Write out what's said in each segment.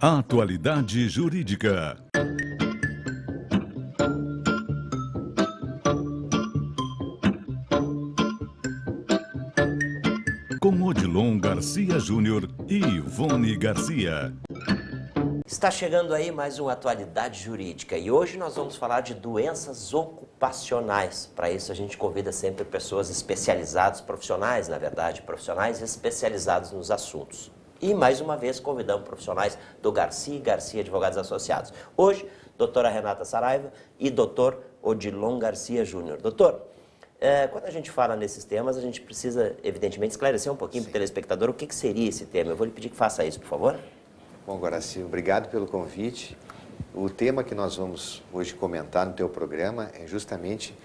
Atualidade Jurídica. Com Odilon Garcia Júnior e Ivone Garcia. Está chegando aí mais uma Atualidade Jurídica e hoje nós vamos falar de doenças ocupacionais. Para isso a gente convida sempre pessoas especializadas, profissionais na verdade, profissionais especializados nos assuntos. E mais uma vez convidamos profissionais do Garcia Advogados Associados. Hoje, doutora Renata Saraiva e doutor Odilon Garcia Júnior. Doutor, quando a gente fala nesses temas, a gente precisa, evidentemente, esclarecer um pouquinho para o telespectador o que seria esse tema. Eu vou lhe pedir que faça isso, por favor. Bom, Guaraci, obrigado pelo convite. O tema que nós vamos hoje comentar no teu programa é justamente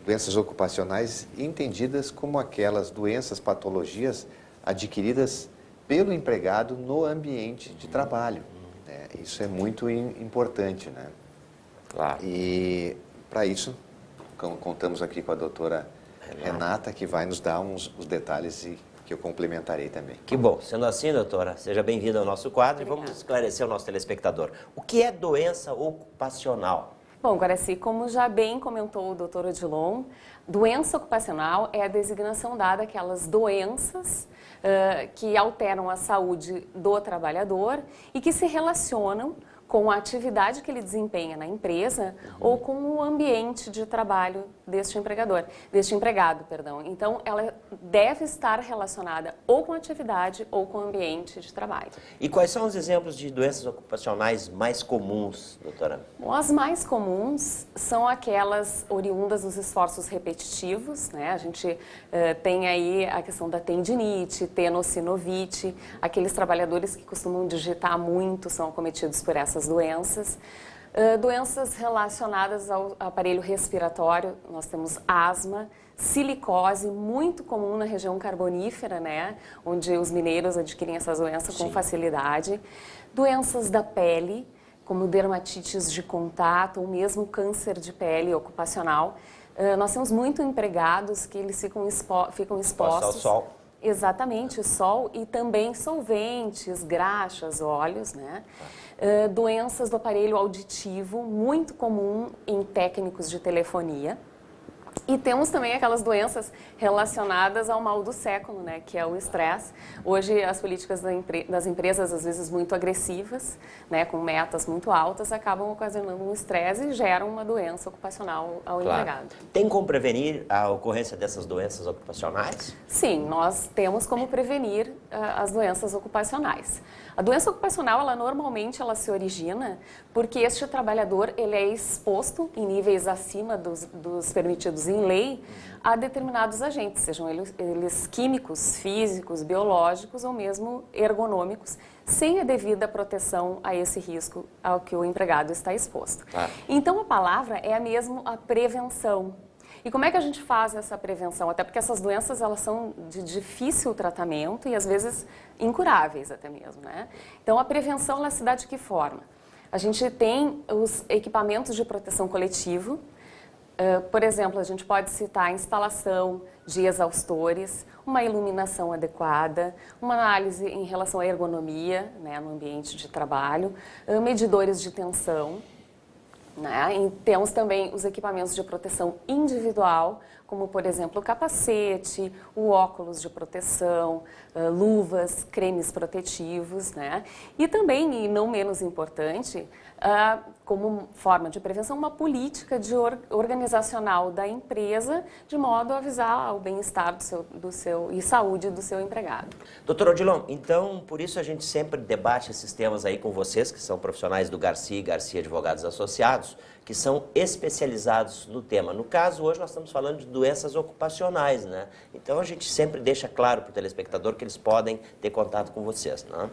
doenças ocupacionais entendidas como aquelas doenças, patologias adquiridas pelo empregado no ambiente de trabalho. Isso é muito importante, né? Claro. E para isso, contamos aqui com a doutora Renata, que vai nos dar os detalhes e que eu complementarei também. Que bom. Sendo assim, doutora, seja bem-vinda ao nosso quadro. Obrigada. E vamos esclarecer o nosso telespectador. O que é doença ocupacional? Bom, Guaraci, como já bem comentou o doutor Odilon, doença ocupacional é a designação dada àquelas doenças que alteram a saúde do trabalhador e que se relacionam com a atividade que ele desempenha na empresa ou com o ambiente de trabalho deste empregado, perdão. Então, ela deve estar relacionada ou com a atividade ou com o ambiente de trabalho. E quais são os exemplos de doenças ocupacionais mais comuns, doutora? Bom, as mais comuns são aquelas oriundas dos esforços repetitivos, né? A gente tem aí a questão da tendinite, tenossinovite, aqueles trabalhadores que costumam digitar muito são acometidos por essas doenças. Doenças relacionadas ao aparelho respiratório, nós temos asma, silicose, muito comum na região carbonífera, né? Onde os mineiros adquirem essas doenças com facilidade. Doenças da pele, como dermatites de contato ou mesmo câncer de pele ocupacional. Nós temos muito empregados que eles ficam expostos ao sol. Exatamente, sol e também solventes, graxas, óleos, né? Doenças do aparelho auditivo, muito comum em técnicos de telefonia. E temos também aquelas doenças relacionadas ao mal do século, né, que é o estresse. Hoje, as políticas das empresas, às vezes muito agressivas, né, com metas muito altas, acabam ocasionando um estresse e geram uma doença ocupacional ao empregado. Tem como prevenir a ocorrência dessas doenças ocupacionais? Sim, nós temos como prevenir as doenças ocupacionais. A doença ocupacional, normalmente ela se origina porque este trabalhador ele é exposto em níveis acima dos permitidos em lei a determinados agentes, sejam eles químicos, físicos, biológicos ou mesmo ergonômicos, sem a devida proteção a esse risco ao que o empregado está exposto. Então, a palavra é mesmo a prevenção. E como é que a gente faz essa prevenção? Até porque essas doenças elas são de difícil tratamento e às vezes incuráveis até mesmo, né? Então, a prevenção ela se dá de que forma? A gente tem os equipamentos de proteção coletivo. Por exemplo, a gente pode citar a instalação de exaustores, uma iluminação adequada, uma análise em relação à ergonomia, né, no ambiente de trabalho, medidores de tensão, né? E temos também os equipamentos de proteção individual, como, por exemplo, o capacete, o óculos de proteção, luvas, cremes protetivos, né? E também, e não menos importante, como forma de prevenção, uma política organizacional da empresa, de modo a avisar o bem-estar e saúde do seu empregado. Doutor Odilon, então, por isso a gente sempre debate esses temas aí com vocês, que são profissionais do Garcia Advogados Associados, que são especializados no tema. No caso, hoje nós estamos falando de doenças ocupacionais, né? Então, a gente sempre deixa claro para o telespectador que eles podem ter contato com vocês, né?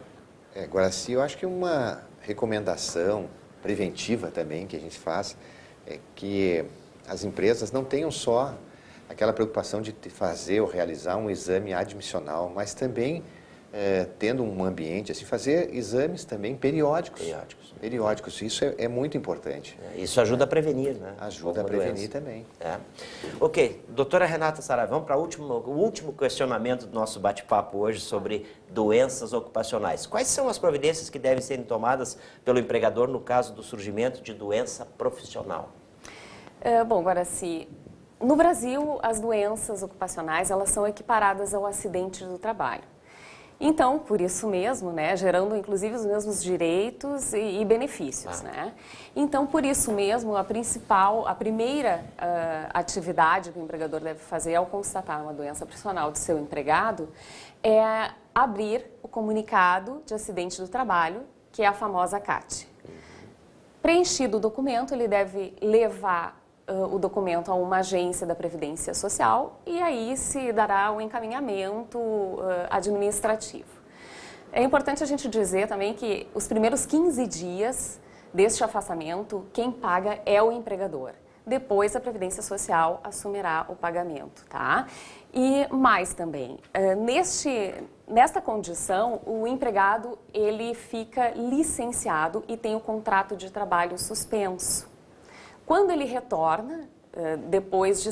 Guaraci, eu acho que uma recomendação preventiva também que a gente faz é que as empresas não tenham só aquela preocupação de fazer ou realizar um exame admissional, mas também tendo um ambiente assim, fazer exames também periódicos. Periódicos, isso é muito importante. Isso ajuda a prevenir, né? Ajuda a prevenir também. Ok, doutora Renata Saraiva, vamos para o último questionamento do nosso bate-papo hoje sobre doenças ocupacionais. Quais são as providências que devem ser tomadas pelo empregador no caso do surgimento de doença profissional? Bom, Guaraci, no Brasil, as doenças ocupacionais, elas são equiparadas ao acidente do trabalho. Então, por isso mesmo, né, gerando inclusive os mesmos direitos e benefícios, né? Então, por isso mesmo, a primeira atividade que o empregador deve fazer ao constatar uma doença profissional do seu empregado é abrir o comunicado de acidente do trabalho, que é a famosa CAT. Preenchido o documento, ele deve levar o documento a uma agência da Previdência Social e aí se dará o encaminhamento administrativo. É importante a gente dizer também que os primeiros 15 dias deste afastamento, quem paga é o empregador. Depois a Previdência Social assumirá o pagamento, tá? E mais também, nesta condição, o empregado ele fica licenciado e tem o contrato de trabalho suspenso. Quando ele retorna, depois de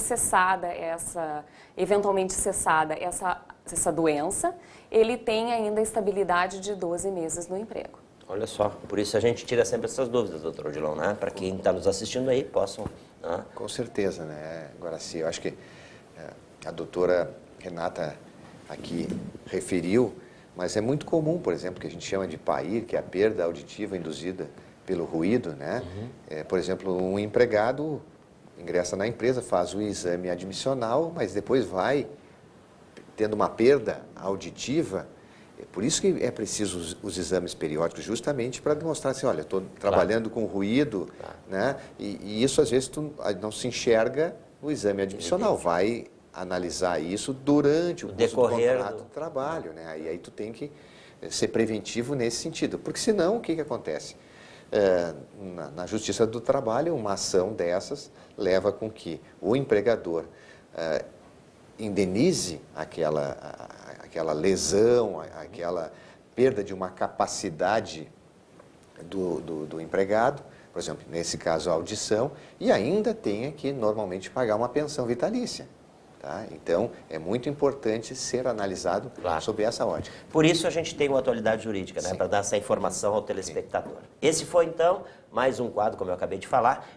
eventualmente cessada essa doença, ele tem ainda a estabilidade de 12 meses no emprego. Olha só, por isso a gente tira sempre essas dúvidas, doutor Odilon, né? Para quem está nos assistindo aí, possam... Né? Com certeza, né, Guaraci? Eu acho que a doutora Renata aqui referiu, mas é muito comum, por exemplo, que a gente chama de PAIR, que é a perda auditiva induzida pelo ruído, né? Por exemplo, um empregado ingressa na empresa, faz o exame admissional, mas depois vai tendo uma perda auditiva. É por isso que é preciso os exames periódicos, justamente para demonstrar assim, olha, estou trabalhando com ruído, né? E isso às vezes não se enxerga no exame admissional, vai analisar isso durante o curso do contrato de trabalho, né? E aí tu tem que ser preventivo nesse sentido, porque senão o que acontece? Na Justiça do Trabalho, uma ação dessas leva com que o empregador indenize aquela lesão, aquela perda de uma capacidade do empregado, por exemplo, nesse caso a audição, e ainda tenha que normalmente pagar uma pensão vitalícia. Tá? Então, é muito importante ser analisado sob essa ótica. Por isso a gente tem uma atualidade jurídica, né? Para dar essa informação ao telespectador. Esse foi, então, mais um quadro, como eu acabei de falar,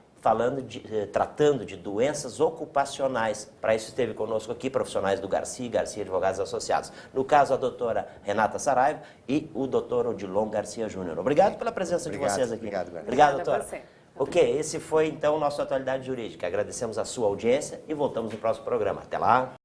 tratando de doenças ocupacionais. Para isso esteve conosco aqui profissionais do Garcia Advogados Associados. No caso, a doutora Renata Saraiva e o doutor Odilon Garcia Júnior. Obrigado pela presença de vocês aqui. Obrigado, doutora. Ok, esse foi então o nosso Atualidade Jurídica. Agradecemos a sua audiência e voltamos no próximo programa. Até lá!